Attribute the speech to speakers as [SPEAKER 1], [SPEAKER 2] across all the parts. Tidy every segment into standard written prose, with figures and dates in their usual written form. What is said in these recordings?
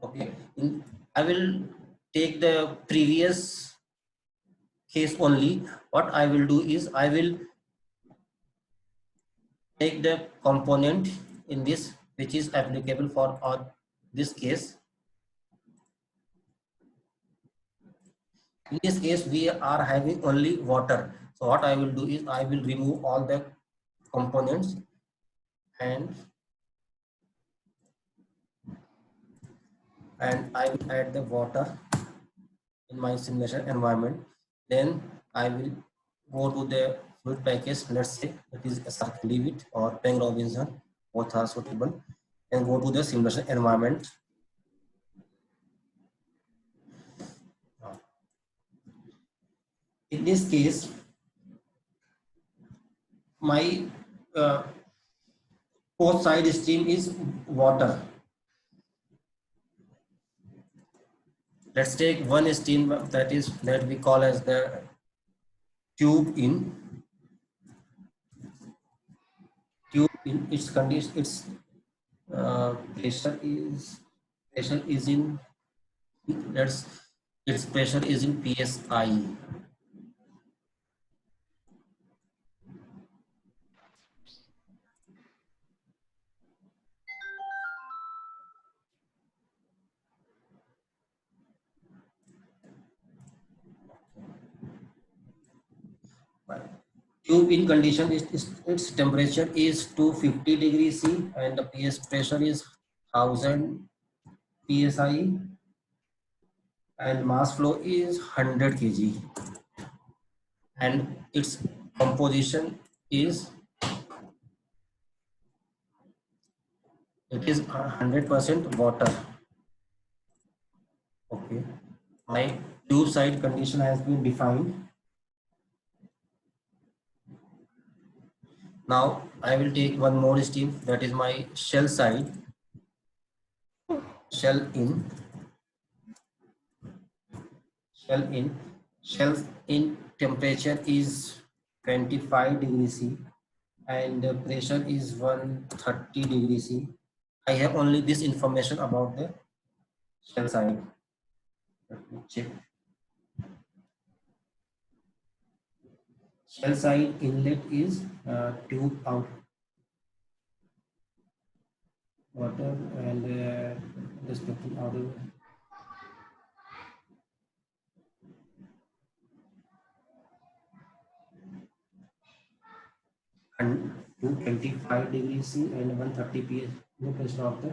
[SPEAKER 1] Okay, I will take the previous case only. What I will do is I will take the component in this which is applicable for this case. In this case, we are having only water. So what I will do is I will remove all the components and I will add the water in my simulation environment. Then I will go to the fluid package. Let's say it is a Leavitt or Peng Robinson, both are suitable. And go to the simulation environment. In this case, my both side stream is water. Let's take one stream that we call as the tube in. Tube in its condition, its pressure is in, let's, its pressure is in psi. Tube in condition its temperature is 250 degrees C and the PS pressure is 1000 psi and mass flow is 100 kg and its composition is, it is 100% water. Okay, my tube side condition has been defined. Now I will take one more stream, that is my shell side. Shell in, shell in temperature is 25 degrees C and the pressure is 130 degrees C. I have only this information about the shell side. Let me check. Shell side inlet is tube out water and respecting outer and 225 degrees C and 130 psi pressure of the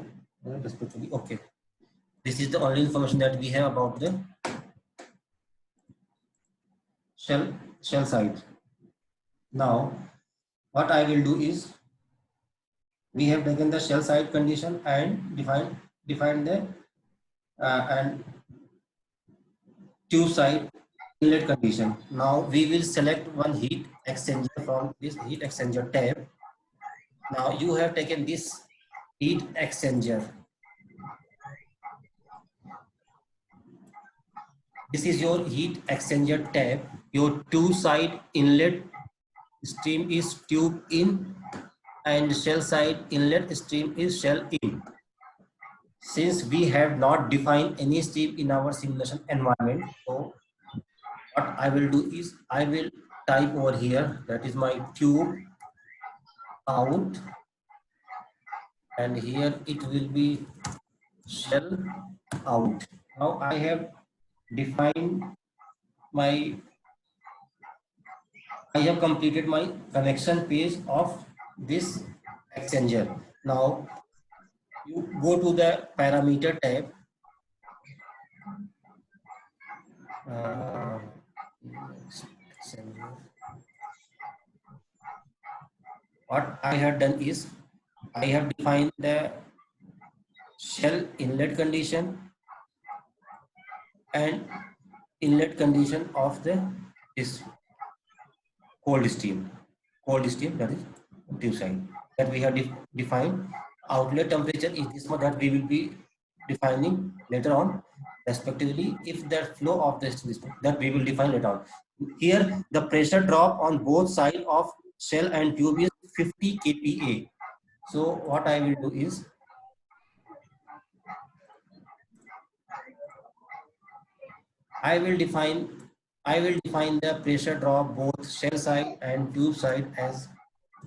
[SPEAKER 1] respectively. Okay, this is the only information that we have about the shell side. Now what I will do is, we have taken the shell side condition and defined the and tube side inlet condition. Now we will select one heat exchanger from this heat exchanger tab. Now you have taken this heat exchanger. This is your heat exchanger tab. Your two side inlet stream is tube in and shell side inlet stream is shell in. Since we have not defined any stream in our simulation environment, so what I will do is I will type over here, that is my tube out, and here it will be shell out. Now I have defined my, I have completed my connection page of this exchanger. Now you go to the parameter tab. What I have done is I have defined the shell inlet condition and inlet condition of the this cold stream that is tube side that we have defined. Outlet temperature is this one that we will be defining later on respectively. If the flow of the system that we will define later on. Here the pressure drop on both sides of shell and tube is 50 kPa. So what I will do is I will define the pressure drop both shell side and tube side as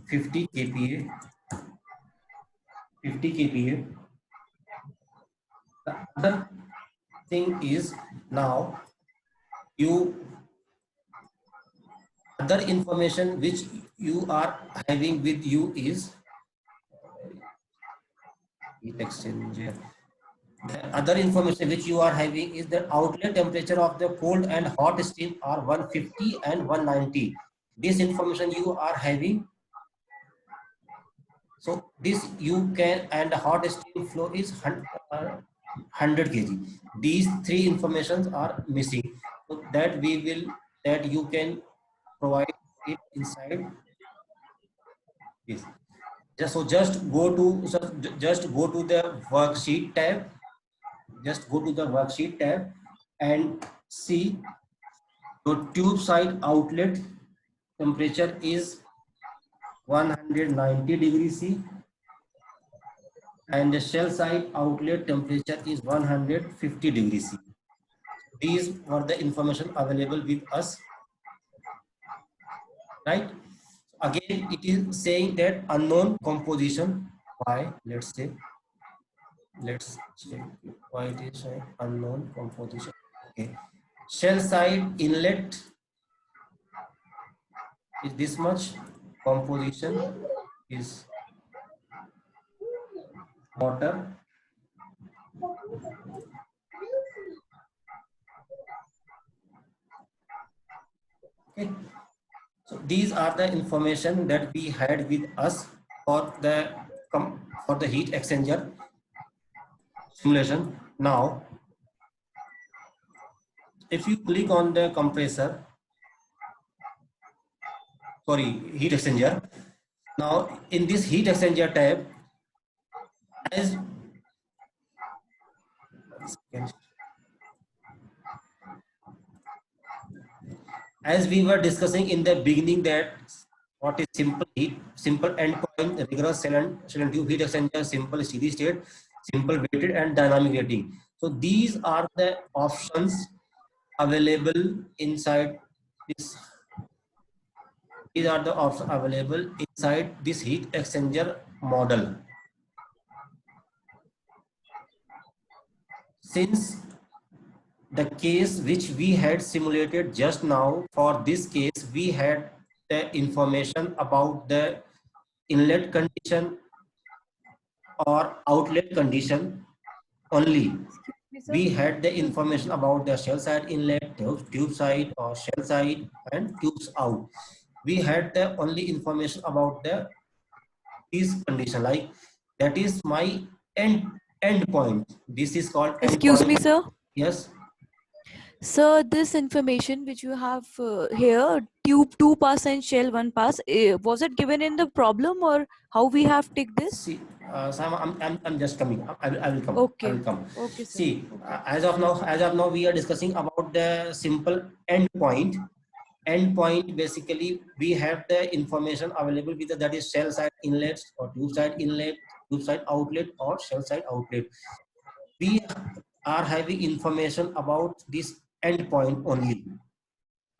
[SPEAKER 1] 50 kPa. 50 kPa. The other thing is now you other information which you are having with you is heat exchanger. The other information which you are having is the outlet temperature of the cold and hot steam are 150 and 190. This information you are having. So this you can, and the hot steam flow is 100 kg. These three informations are missing. So that you can provide it inside this. Just go to the worksheet tab. Just go to the worksheet tab and see your tube side outlet temperature is 190 degrees C and the shell side outlet temperature is 150 degrees C. These were the information available with us, right? Again, it is saying that unknown composition. Why? Let's check why it is saying unknown composition. Okay, shell side inlet is this much, composition is water. Okay, so these are the information that we had with us for the heat exchanger simulation. Now, if you click on the compressor, heat exchanger. Now, in this heat exchanger tab, as as we were discussing in the beginning that what is simple endpoint, rigorous shell and tube heat exchanger, simple steady state, simple weighted and dynamic rating. So these are the options available inside this. These are the options available inside this heat exchanger model. Since the case which we had simulated just now, for this case we had the information about the inlet condition or outlet condition only. We had the information about the shell side inlet, tube side or shell side and tubes out. We had the only information about the these condition, like that is my end point. This is called end
[SPEAKER 2] Excuse
[SPEAKER 1] point.
[SPEAKER 2] me, sir.
[SPEAKER 1] Yes.
[SPEAKER 2] Sir, this information which you have here, tube 2 pass and shell 1 pass, was it given in the problem or how we have take this?
[SPEAKER 1] See, Sam, I'm just coming. I will come.
[SPEAKER 2] Okay.
[SPEAKER 1] I will come.
[SPEAKER 2] Okay, sir.
[SPEAKER 1] See,
[SPEAKER 2] Okay.
[SPEAKER 1] as of now, we are discussing about the simple endpoint. Endpoint, basically, we have the information available with that is shell side inlet or tube side inlet, tube side outlet or shell side outlet. We are having information about this endpoint only.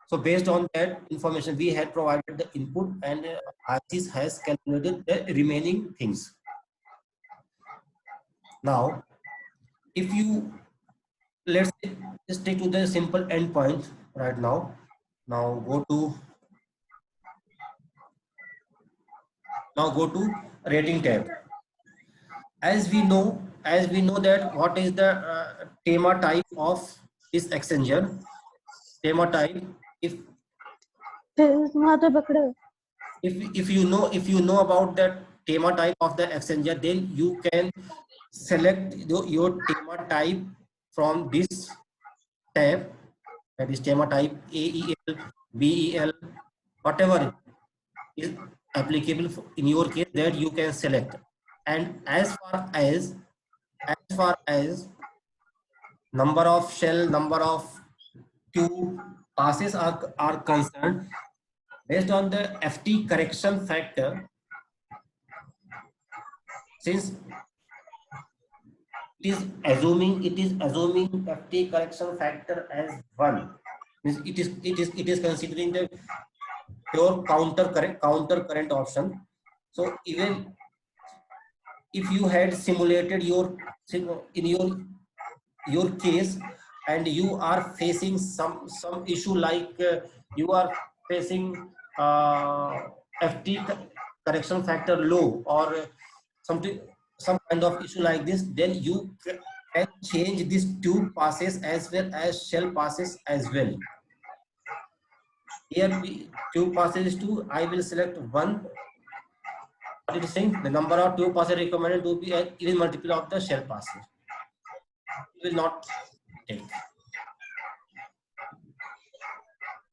[SPEAKER 1] So based on that information, we had provided the input and ARCHIS has calculated the remaining things. Now, if you, let's just take to the simple endpoint right now. Now go to rating tab. As we know that what is the TEMA type of this exchanger. TEMA type, if you know about that TEMA type of the exchanger, then you can select your TEMA type from this tab, that is TEMA type AEL, BEL, whatever is applicable in your case, that you can select. And as far as number of shell, number of tube passes are concerned, based on the FT correction factor, since it is assuming FT correction factor as 1. Means it is considering the pure counter current option. So even if you had simulated in your case, and you are facing some issue like you are facing FT correction factor low, or something, some kind of issue like this, then you can change these tube passes as well as shell passes as well. Here tube passes 2, I will select 1. What it is saying, the number of tube passes recommended to be an even multiple of the shell passes. It will not take.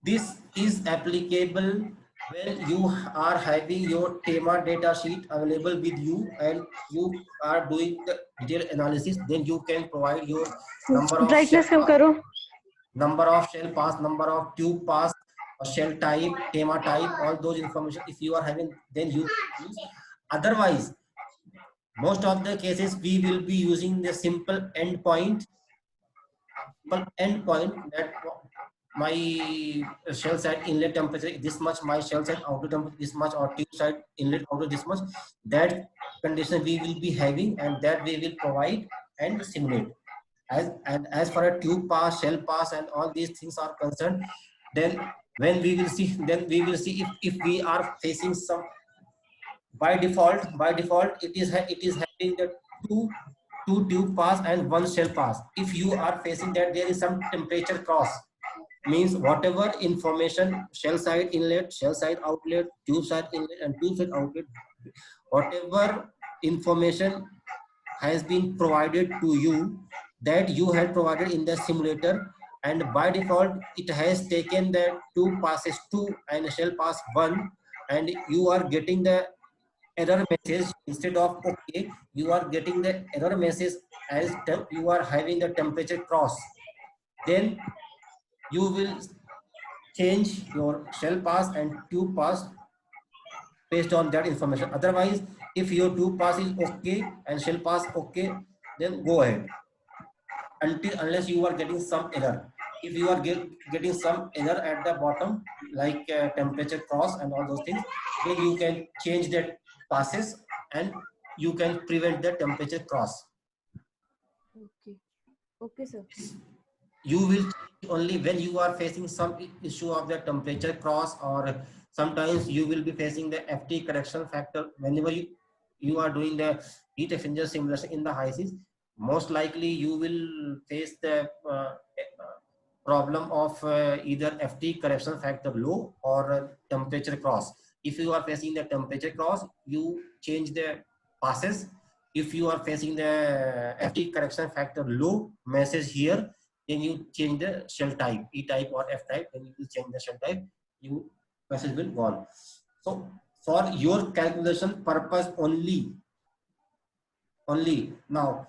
[SPEAKER 1] This is applicable when you are having your TEMA data sheet available with you and you are doing the detailed analysis. Then you can provide your number of
[SPEAKER 3] brightness कम करो.
[SPEAKER 1] shell pass, number of tube pass, shell type, TEMA type, all those information. If you are having, then you use. Otherwise, most of the cases we will be using the simple endpoint. That my shell side inlet temperature is this much, my shell side outlet temperature this much, or tube side inlet outlet this much. That condition we will be having, and that we will provide and simulate. As far as tube pass, shell pass, and all these things are concerned, then when we will see, if we are facing some, by default it is having the two tube pass and 1 shell pass. If you are facing that there is some temperature cross, means whatever information, shell side inlet, shell side outlet, tube side inlet, and tube side outlet, whatever information has been provided to you, that you had provided in the simulator, and by default it has taken the tube passes 2 and shell pass 1, and you are getting the error message. Instead of okay, you are getting the error message as you are having the temperature cross. Then you will change your shell pass and tube pass based on that information. Otherwise, if your tube pass is okay and shell pass okay, then go ahead, unless you are getting some error. If you are getting some error at the bottom, like temperature cross and all those things, then you can change that passes and you can prevent the temperature cross.
[SPEAKER 2] Okay, sir.
[SPEAKER 1] You will only when you are facing some issue of the temperature cross, or sometimes you will be facing the FT correction factor. Whenever you are doing the heat exchanger simulation in the HYSYS, most likely you will face the problem of either FT correction factor low or temperature cross. If you are facing the temperature cross, you change the passes. If you are facing the FT correction factor low message here, then you change the shell type, E type or F type. Then you will change the shell type, you message will go on. So for your calculation purpose only now,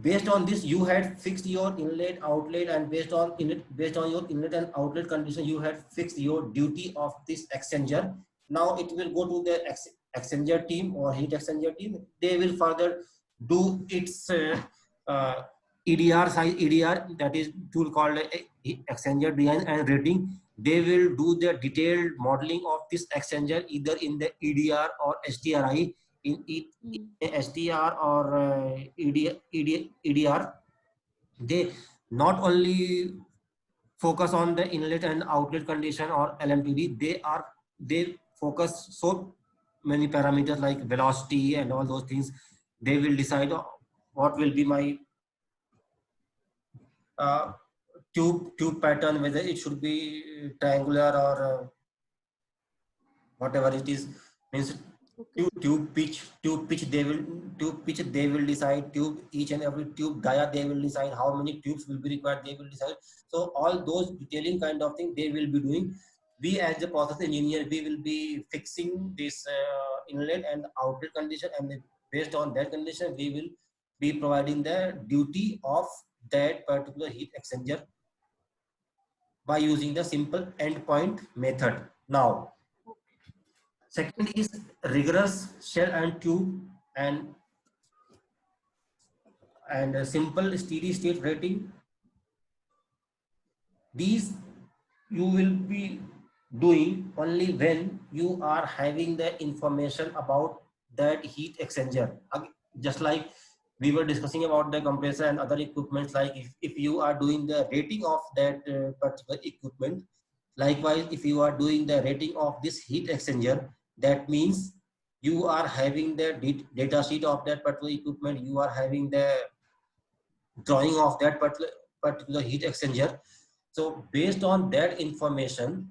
[SPEAKER 1] based on this, you had fixed your inlet outlet, and based on your inlet and outlet condition, you had fixed your duty of this exchanger. Now it will go to the exchanger team or heat exchanger team. They will further do its EDR size, EDR, that is tool called exchanger design and rating. They will do the detailed modeling of this exchanger either in the EDR or HDRI. In SDR or EDR, they not only focus on the inlet and outlet condition or LMTD, they focus so many parameters like velocity and all those things. They will decide what will be my tube pattern, whether it should be triangular or whatever it is. Means tube pitch they will decide. Tube, each and every tube dia they will decide. How many tubes will be required, they will decide. So all those detailing kind of thing they will be doing. We as a process engineer, we will be fixing this inlet and outlet condition, and based on that condition we will be providing the duty of that particular heat exchanger by using the simple endpoint method. Now, second is rigorous shell and tube and and a simple steady state rating. These you will be doing only when you are having the information about that heat exchanger. Just like we were discussing about the compressor and other equipments, like if you are doing the rating of that particular equipment, likewise if you are doing the rating of this heat exchanger, that means you are having the data sheet of that particular equipment, you are having the drawing of that particular heat exchanger. So based on that information,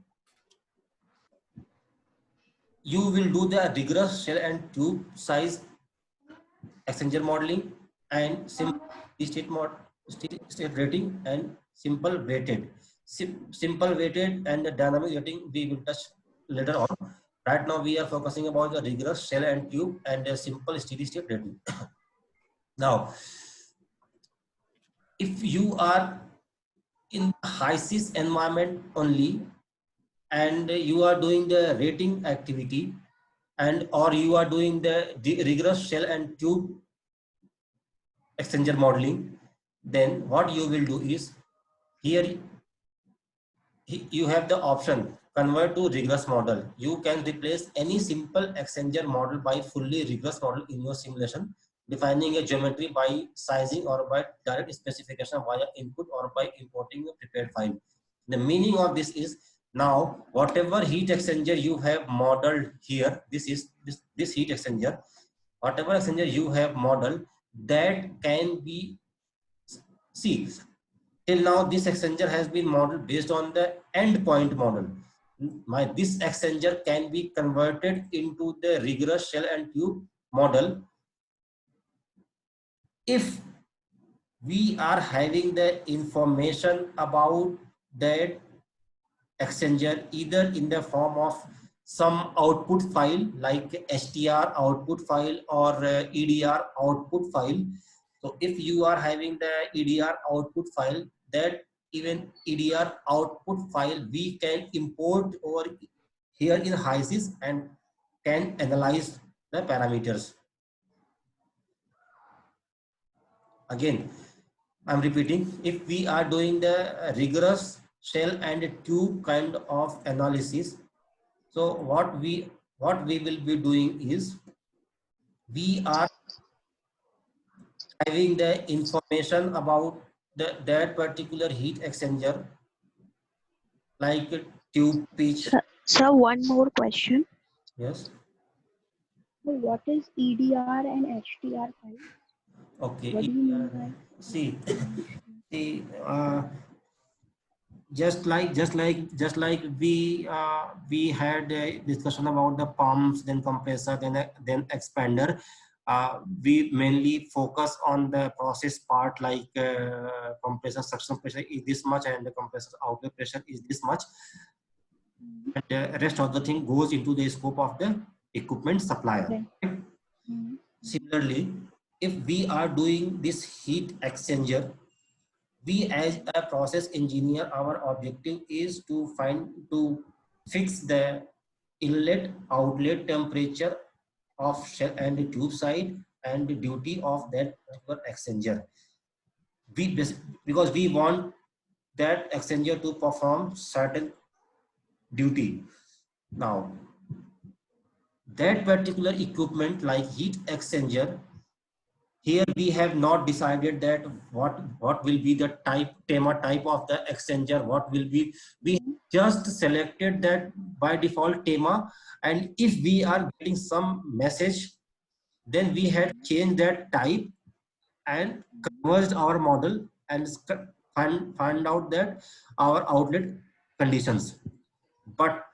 [SPEAKER 1] you will do the rigorous shell and tube size exchanger modeling and simple state rating and simple weighted. Simple weighted and the dynamic rating we will touch later on. Right now we are focusing about the rigorous shell and tube and the simple steady state rating. Now, if you are in high sys environment only and you are doing the rating activity, and or you are doing the rigorous shell and tube exchanger modeling, then what you will do is, here you have the option convert to rigorous model. You can replace any simple exchanger model by fully rigorous model in your simulation, defining a geometry by sizing or by direct specification via input or by importing a prepared file. The meaning of this is, now whatever heat exchanger you have modeled here, this is this heat exchanger, whatever exchanger you have modeled, that can be, see, till now this exchanger has been modeled based on the endpoint model. This exchanger can be converted into the rigorous shell and tube model if we are having the information about that exchanger either in the form of some output file like STR output file or EDR output file. So if you are having the EDR output file, that even EDR output file we can import over here in HYSYS and can analyze the parameters. Again, I'm repeating, if we are doing the rigorous shell and tube kind of analysis, so what we will be doing is, we are having the information about that particular heat exchanger, like tube pitch.
[SPEAKER 3] Sir, one more question.
[SPEAKER 1] Yes.
[SPEAKER 3] What is EDR and HDR file?
[SPEAKER 1] Okay.
[SPEAKER 3] What do you mean by?
[SPEAKER 1] See, just like we had a discussion about the pumps, then compressor, then expander. We mainly focus on the process part, like compressor suction pressure is this much and the compressor outlet pressure is this much, and the rest of the thing goes into the scope of the equipment supplier.
[SPEAKER 3] Okay.
[SPEAKER 1] Similarly, if we are doing this heat exchanger, we as a process engineer, our objective is to fix the inlet outlet temperature of shell and tube side and the duty of that particular exchanger. Because we want that exchanger to perform certain duty. Now, that particular equipment like heat exchanger, here we have not decided that what will be the TEMA type of the exchanger, what will be, we just selected that by default TEMA, and if we are getting some message, then we had changed that type and converged our model and find out that our outlet conditions. But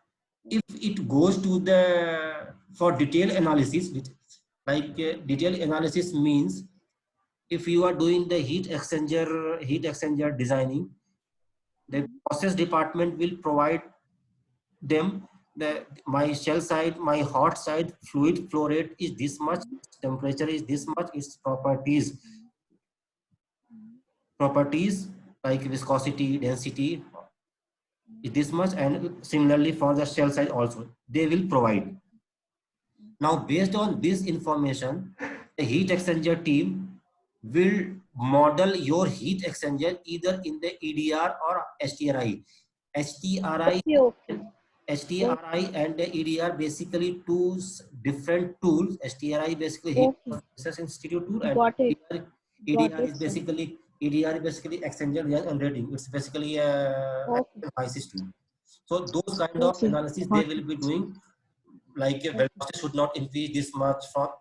[SPEAKER 1] if it goes to the for detailed analysis, which like detailed analysis means, if you are doing the heat exchanger designing, the process department will provide them my shell side, my hot side fluid flow rate is this much, temperature is this much, its properties like viscosity, density is this much, and similarly for the shell side also they will provide. Now based on this information, the heat exchanger team will model your heat exchanger either in the EDR or HTRI. HTRI,
[SPEAKER 3] Okay, okay.
[SPEAKER 1] HTRI and the EDR basically two different tools. HTRI basically heat
[SPEAKER 3] Okay.
[SPEAKER 1] research institute tool, and
[SPEAKER 3] Got it.
[SPEAKER 1] EDR,
[SPEAKER 3] Got
[SPEAKER 1] EDR
[SPEAKER 3] it,
[SPEAKER 1] is
[SPEAKER 3] sir.
[SPEAKER 1] basically exchanger and rating. It's basically a
[SPEAKER 3] Okay.
[SPEAKER 1] analysis tool. So those kind of
[SPEAKER 3] Okay.
[SPEAKER 1] analysis they
[SPEAKER 3] Got
[SPEAKER 1] will
[SPEAKER 3] it.
[SPEAKER 1] be doing, like velocity should not increase this much, for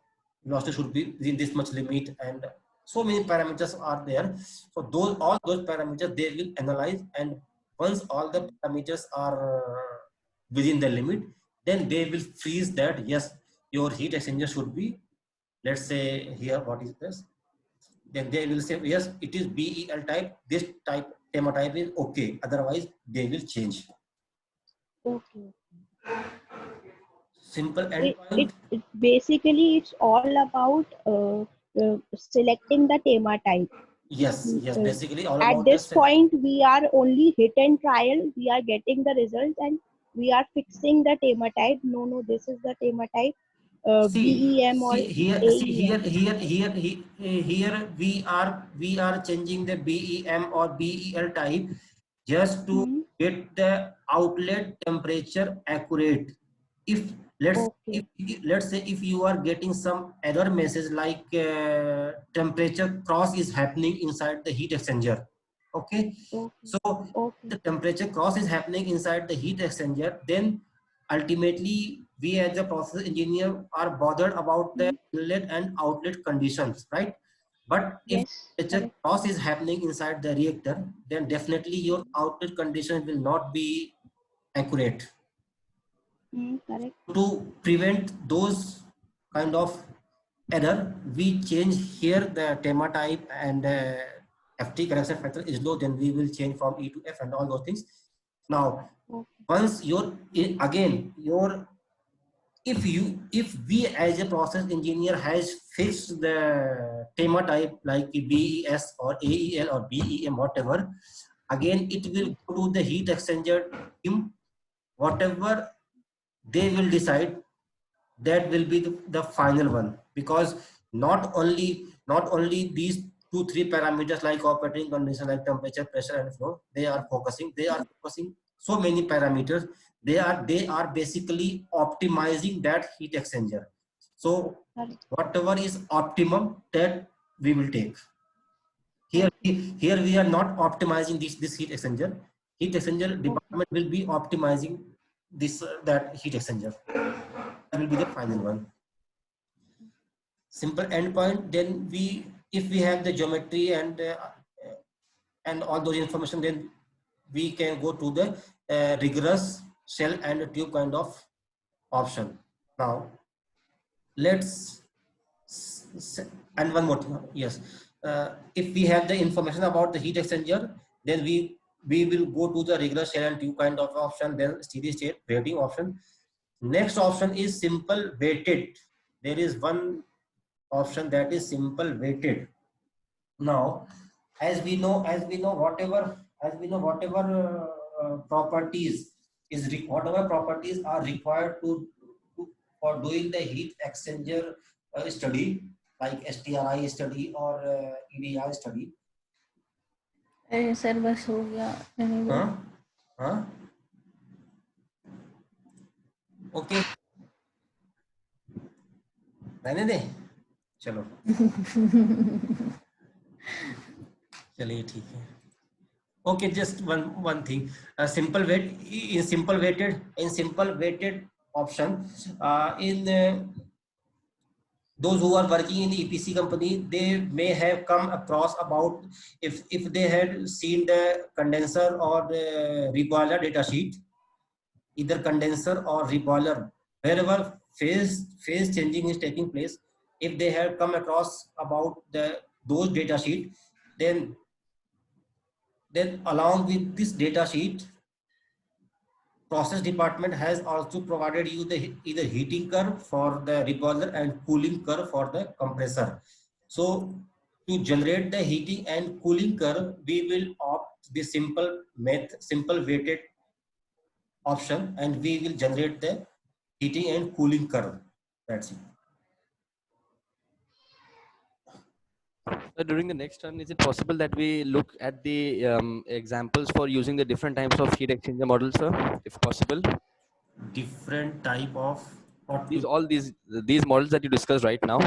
[SPEAKER 1] velocity should be within this much limit, and so many parameters are there. So those, all those parameters they will analyze, and once all the parameters are within the limit, then they will freeze that yes, your heat exchanger should be, let's say here, what is this, then they will say yes, it is BEL type, this type TEMA type is okay, otherwise they will change.
[SPEAKER 3] Okay.
[SPEAKER 1] Simple
[SPEAKER 3] It,
[SPEAKER 1] endpoint.
[SPEAKER 3] it, it basically it's all about selecting the tema type.
[SPEAKER 1] Yes, yes,
[SPEAKER 3] Uh,
[SPEAKER 1] basically all
[SPEAKER 3] at
[SPEAKER 1] about
[SPEAKER 3] this
[SPEAKER 1] this.
[SPEAKER 3] point, we are only hit and trial. We are getting the results and we are fixing the tema type. No, no, this is the tema type. BEM or AEM.
[SPEAKER 1] Here we are changing the BEM or BEL type just to
[SPEAKER 3] Hmm.
[SPEAKER 1] get the outlet temperature accurate. If
[SPEAKER 3] Okay.
[SPEAKER 1] let's say if you are getting some error message like temperature cross is happening inside the heat exchanger, okay,
[SPEAKER 3] Okay.
[SPEAKER 1] so
[SPEAKER 3] Okay.
[SPEAKER 1] the temperature cross is happening inside the heat exchanger, then ultimately we as a process engineer are bothered about the
[SPEAKER 3] Hmm.
[SPEAKER 1] inlet and outlet conditions, right? But if
[SPEAKER 3] Yes.
[SPEAKER 1] temperature
[SPEAKER 3] Correct.
[SPEAKER 1] cross is happening inside the reactor, then definitely your outlet condition will not be accurate.
[SPEAKER 3] Correct.
[SPEAKER 1] To prevent those kind of error, we change here the TEMA type, and FT correction factor is low, then we will change from E to F and all those things. Now,
[SPEAKER 3] Okay.
[SPEAKER 1] once your, again, your, if we as a process engineer has fixed the TEMA type like BES or AEL or BEM, whatever, again it will go to the heat exchanger team, whatever they will decide, that will be the final one, because not only these 2 3 parameters like operating condition like temperature, pressure and flow, they are focusing so many parameters. They are basically optimizing that heat exchanger. So
[SPEAKER 3] Correct.
[SPEAKER 1] whatever is optimum, that we will take. here
[SPEAKER 3] Okay.
[SPEAKER 1] here we are not optimizing this heat exchanger. Heat exchanger
[SPEAKER 3] Okay.
[SPEAKER 1] department will be optimizing this that heat exchanger. That will be the final one. Simple endpoint, then we, if we have the geometry and all those information, then we can go to the rigorous shell and tube kind of option. Now let's and one more thing, yes, if we have the information about the heat exchanger, then we will go to the rigorous shell and tube kind of option, then steady state rating option. Next option is simple weighted. There is one option that is simple weighted. Now whatever properties whatever properties are required for doing the heat exchanger study, like STRI study or EDI study.
[SPEAKER 4] अरे sir बस हो गया anyway.
[SPEAKER 1] Huh? Huh? Okay, रहने दे, चलो चलिए ठीक है. Okay, just one thing. Simple weighted option. In those who are working in the EPC company, they may have come across about, if they had seen the condenser or the reboiler data sheet, either condenser or reboiler, wherever phase changing is taking place, if they have come across about those data sheet, then along with this data sheet, process department has also provided you the either heating curve for the reboiler and cooling curve for the compressor. So to generate the heating and cooling curve, we will opt the simple weighted option, and we will generate the heating and cooling curve. That's it.
[SPEAKER 5] During the next turn, is it possible that we look at the examples for using the different types of heat exchanger models, sir, if possible?
[SPEAKER 1] Different type of what
[SPEAKER 5] These
[SPEAKER 1] to
[SPEAKER 5] all these models that you discussed right now.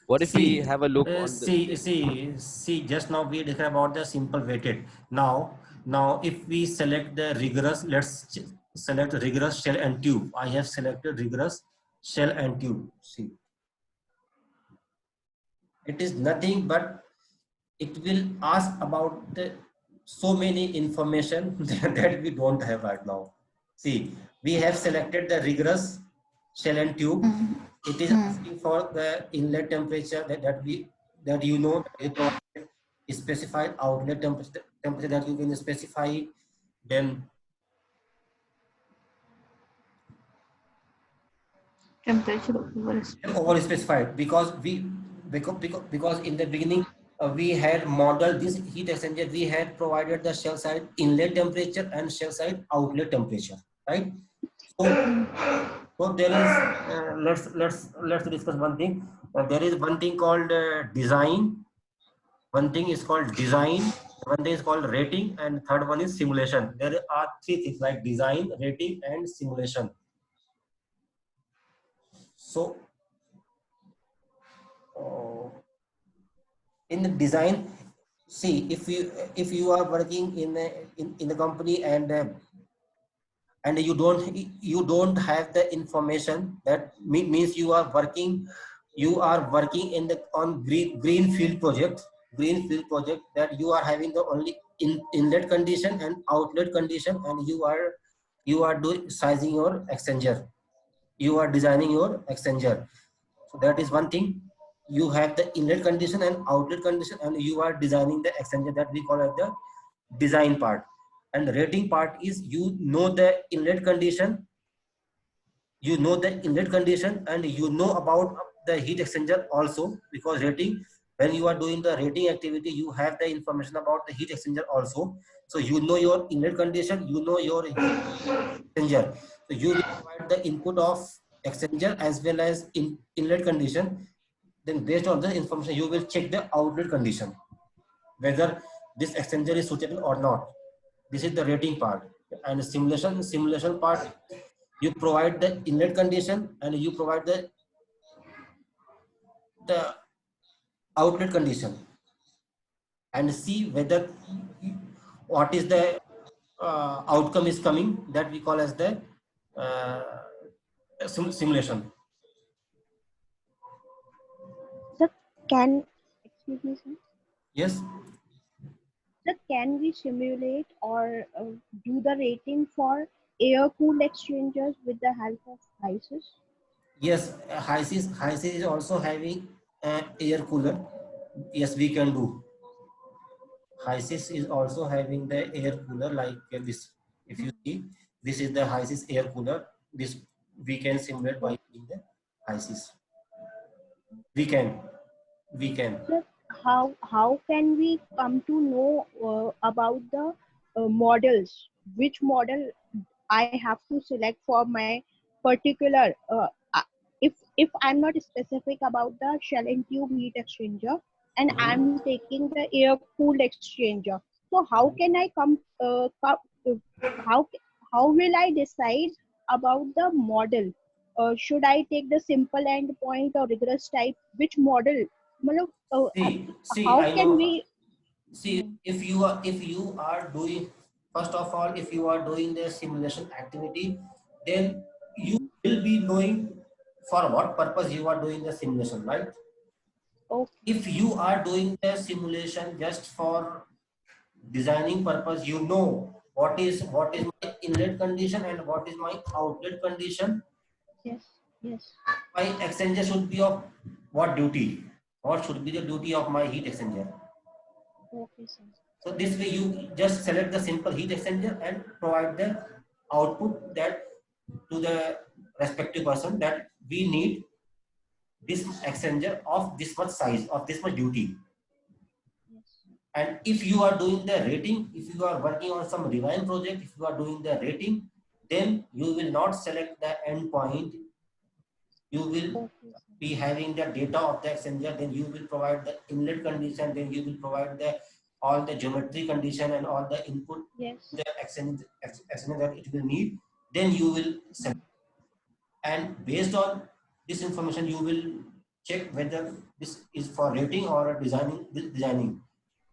[SPEAKER 5] What if we
[SPEAKER 1] see.
[SPEAKER 5] have a look on the
[SPEAKER 1] See. Just now we discussed about the simple weighted. Now, if we select the rigorous, select rigorous shell and tube. I have selected rigorous shell and tube. See, it is nothing but it will ask about the so many information that we don't have right now. See, we have selected the rigorous shell and tube. It is asking for the inlet temperature that you know that is provided, specified outlet temperature that you can specify. Then
[SPEAKER 4] Temperature
[SPEAKER 1] over specified because in the beginning we had modeled this heat exchanger. We had provided the shell side inlet temperature and shell side outlet temperature, right? So there is let's discuss one thing. There is one thing called design. One thing is called design. One thing is called rating, and third one is simulation. There are three things like design, rating, and simulation. So in the design, see, if you are working in the company and you don't have the information, that means you are working in the on greenfield project that you are having the only inlet condition and outlet condition, and you are doing sizing your exchanger, you are designing your exchanger. So that is one thing. You have the inlet condition and outlet condition, and you are designing the exchanger, that we call as the design part. And the rating part is you know the inlet condition, and you know about the heat exchanger also, because rating, when you are doing the rating activity, you have the information about the heat exchanger also. So you know your inlet condition, you know your exchanger. So you will provide the input of exchanger as well as inlet condition. Then based on the information, you will check the outlet condition, whether this exchanger is suitable or not. This is the rating part. And simulation part, you provide the inlet condition and you provide the outlet condition, and see whether what is the outcome is coming, that we call as the uh, simulation.
[SPEAKER 3] Sir, excuse me, sir.
[SPEAKER 1] Yes.
[SPEAKER 3] Sir, can we simulate or do the rating for air-cooled exchangers with the help of HYSYS?
[SPEAKER 1] Yes, HYSYS is also having air cooler. Yes, we can do. HYSYS is also having the air cooler like this. If you see, this is the HYSYS air cooler. This we can simulate by using the HYSYS. We can.
[SPEAKER 3] Sir, how can we come to know about the models? Which model I have to select for my particular if I'm not specific about the shell and tube heat exchanger and I'm taking the air cooled exchanger, so how can I how will I decide about the model? Should I take the simple endpoint or rigorous type? Which model? मतलब,
[SPEAKER 1] See,
[SPEAKER 3] how
[SPEAKER 1] I
[SPEAKER 3] can
[SPEAKER 1] know.
[SPEAKER 3] we
[SPEAKER 1] See, if you are doing, first of all, if you are doing the simulation activity, then you will be knowing for what purpose you are doing the simulation, right?
[SPEAKER 3] okay.
[SPEAKER 1] If you are doing the simulation just for designing purpose, you know what is my inlet condition and what is my outlet condition.
[SPEAKER 3] Yes.
[SPEAKER 1] My exchanger should be of what duty? What should be the duty of my heat exchanger?
[SPEAKER 3] Okay, sir.
[SPEAKER 1] So this way you just select the simple heat exchanger and provide the output that to the respective person, that we need this exchanger of this much size, of this much duty. And if you are doing the rating, if you are working on some Revine project, if you are doing the rating, then you will not select the endpoint. You will be having the data of the exchanger, then you will provide the inlet condition, then you will provide the all the geometry condition and all the input
[SPEAKER 3] Yes.
[SPEAKER 1] the exchanger that it will need, then you will select. And based on this information, you will check whether this is for rating or designing.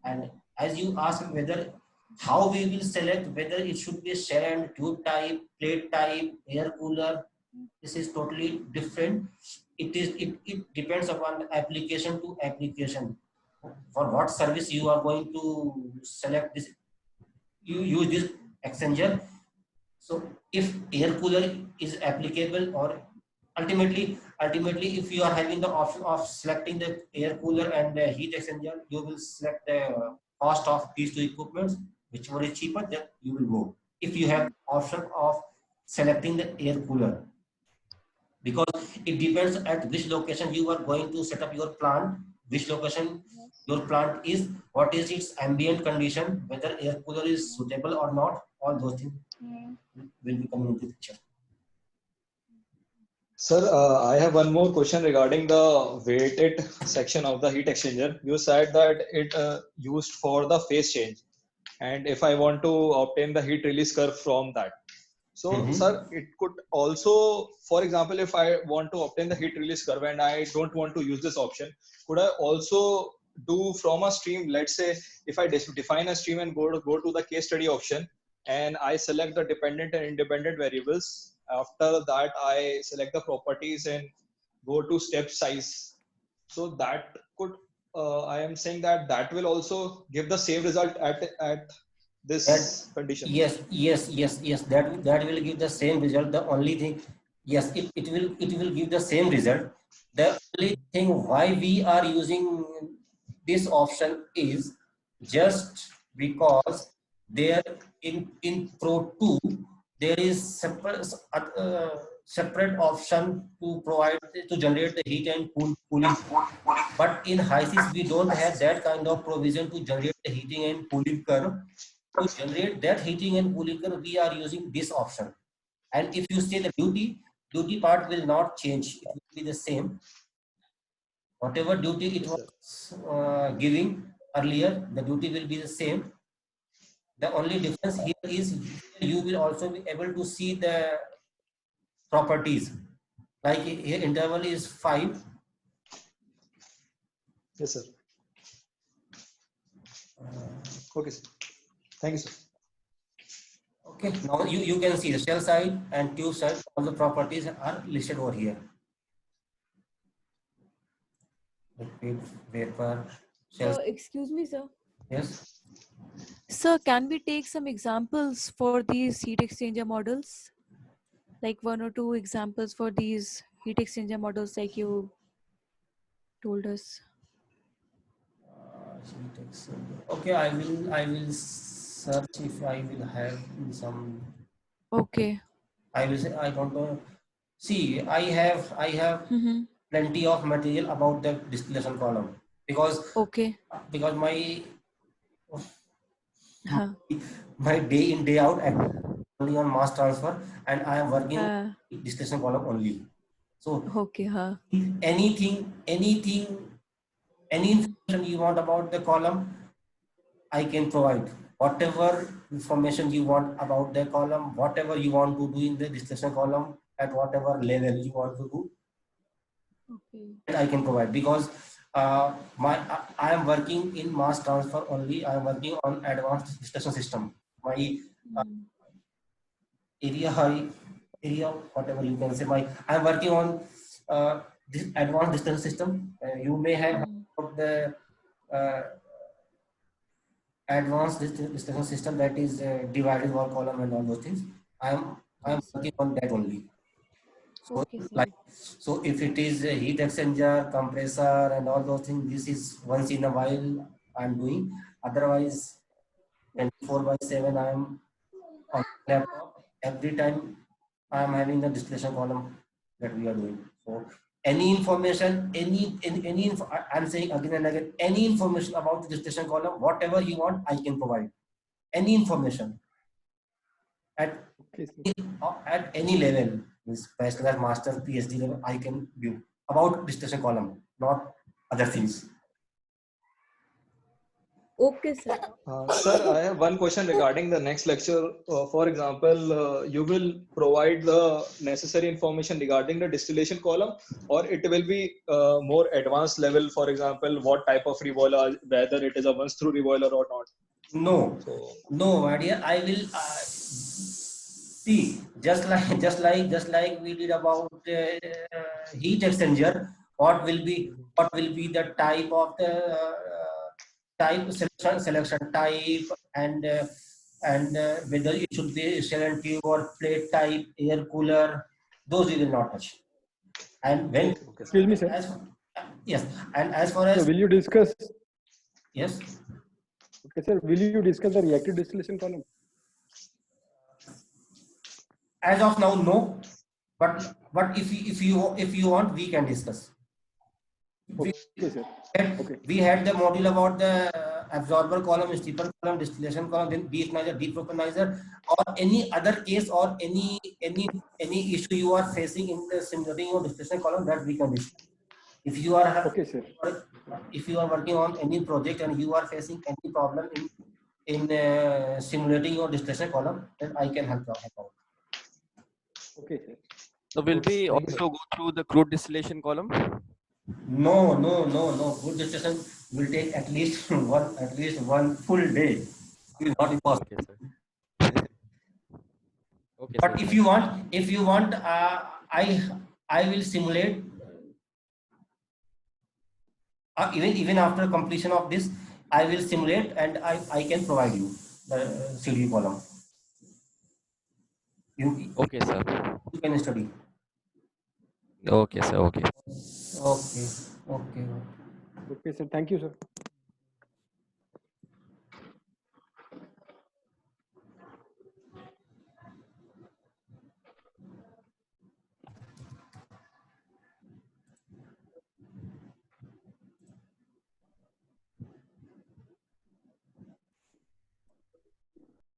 [SPEAKER 1] And as you ask whether how we will select whether it should be a shell and tube type, plate type, air cooler, this is totally different. It depends upon the application to application. For what service you are going to select this, you use this exchanger. So if air cooler is applicable, or ultimately if you are having the option of selecting the air cooler and the heat exchanger, you will select the cost of these two equipments, whichever is cheaper, then you will go. If you have option of selecting the air cooler, because it depends at which location you are going to set up your plant, which location your plant is, what is its ambient condition, whether air cooler is suitable or not, all those things will be coming into picture.
[SPEAKER 6] Sir, I have one more question regarding the weighted section of the heat exchanger. You said that it used for the phase change, and if I want to obtain the heat release curve from that. So, sir, it could also, for example, if I want to obtain the heat release curve and I don't want to use this option, could I also do from a stream? Let's say if I define a stream and go to the case study option, and I select the dependent and independent variables. After that, I select the properties and go to step size. So that could, I am saying that that will also give the same result at this condition.
[SPEAKER 1] Yes, that will give the same result. The only thing, yes, it will give the same result. The only thing why we are using this option is just because there in Pro 2 there is separate option to provide to generate the heat and cooling. But in HYSYS we don't have that kind of provision to generate the heating and cooling curve. To generate that heating and cooling curve, we are using this option. And if you say the duty part will not change. It will be the same. Whatever duty it was giving earlier, the duty will be the same. The only difference here is you will also be able to see the properties. Like here interval is 5.
[SPEAKER 6] Yes, sir. Okay, sir. Thank you, sir.
[SPEAKER 1] Okay, now you can see the shell side and tube side, all the properties are listed over here. Liquid, vapor, shell.
[SPEAKER 2] So, excuse me, sir.
[SPEAKER 1] Yes.
[SPEAKER 2] Sir, can we take some examples for these heat exchanger models? Like 1 or 2 examples for these heat exchanger models like you told us.
[SPEAKER 1] Okay, I will search if I will have some.
[SPEAKER 2] Okay.
[SPEAKER 1] I will say I don't know. See, I have
[SPEAKER 2] Mm-hmm.
[SPEAKER 1] plenty of material about the distillation column because
[SPEAKER 2] Okay.
[SPEAKER 1] my
[SPEAKER 2] Huh.
[SPEAKER 1] my day in day out only on mass transfer, and I am working distillation column only. So
[SPEAKER 2] Okay. Huh.
[SPEAKER 1] anything any information you want about the column, I can provide. Whatever information you want about the column, whatever you want to do in the distillation column, at whatever level you want to do,
[SPEAKER 2] Okay.
[SPEAKER 1] I can provide, because I am working in mass transfer only. I am working on advanced distillation system. My area, whatever you can say, I am working on this advanced distillation system. You may have heard of the uh, advanced distillation system, that is divided wall column and all those things. I am working on that only. So,
[SPEAKER 2] Okay, sir.
[SPEAKER 1] like, so if it is a heat exchanger, compressor, and all those things, this is once in a while I'm doing. Otherwise, 24/7 I am on laptop. Every time I am having the distillation column that we are doing. So any information, I'm saying again and again, any information about the distillation column, whatever you want, I can provide. Any information at
[SPEAKER 6] Okay, sir.
[SPEAKER 1] at any level, bachelor, master, PhD level, I can give. about distillation column, not other things.
[SPEAKER 2] Okay, sir.
[SPEAKER 6] Sir, I have one question regarding the next lecture. For example, you will provide the necessary information regarding the distillation column, or it will be more advanced level. For example, what type of reboiler, whether it is a once-through reboiler or not.
[SPEAKER 1] No,
[SPEAKER 6] So,
[SPEAKER 1] no, my dear. I will see just like we did about heat exchanger. What will be the type of the type selection type and whether it should be shell and tube or plate type, air cooler. Those we will not touch. And when
[SPEAKER 6] okay, sir.
[SPEAKER 7] Excuse me, sir.
[SPEAKER 1] yes, and as far
[SPEAKER 7] So
[SPEAKER 1] as
[SPEAKER 7] will you discuss?
[SPEAKER 1] yes.
[SPEAKER 7] Okay, sir. Will you discuss the reactive distillation column?
[SPEAKER 1] As of now, no. But if you want, we can discuss.
[SPEAKER 7] Okay, sir. Okay.
[SPEAKER 1] We had the module about the absorber column, steeper column, distillation column, then deionizer, depropanizer, or any other case or any issue you are facing in the simulating or distillation column, that we can discuss. If you are
[SPEAKER 7] Okay, sir.
[SPEAKER 1] if you are working on any project and you are facing any problem in simulating your distillation column, then I can help out.
[SPEAKER 7] Okay, sir.
[SPEAKER 5] So will
[SPEAKER 6] Okay,
[SPEAKER 5] we
[SPEAKER 6] thank you,
[SPEAKER 5] also go through the crude distillation column?
[SPEAKER 1] No. Good distillation will take at least one full day. It is not impossible.
[SPEAKER 5] Okay, sir. Okay,
[SPEAKER 1] But
[SPEAKER 5] sir.
[SPEAKER 1] if you want, I will simulate even after completion of this. I will simulate and I can provide you the CD column. You
[SPEAKER 5] Okay, sir.
[SPEAKER 1] can study.
[SPEAKER 5] Okay, sir. Okay.
[SPEAKER 1] Okay.
[SPEAKER 7] Okay, sir. Thank you, sir.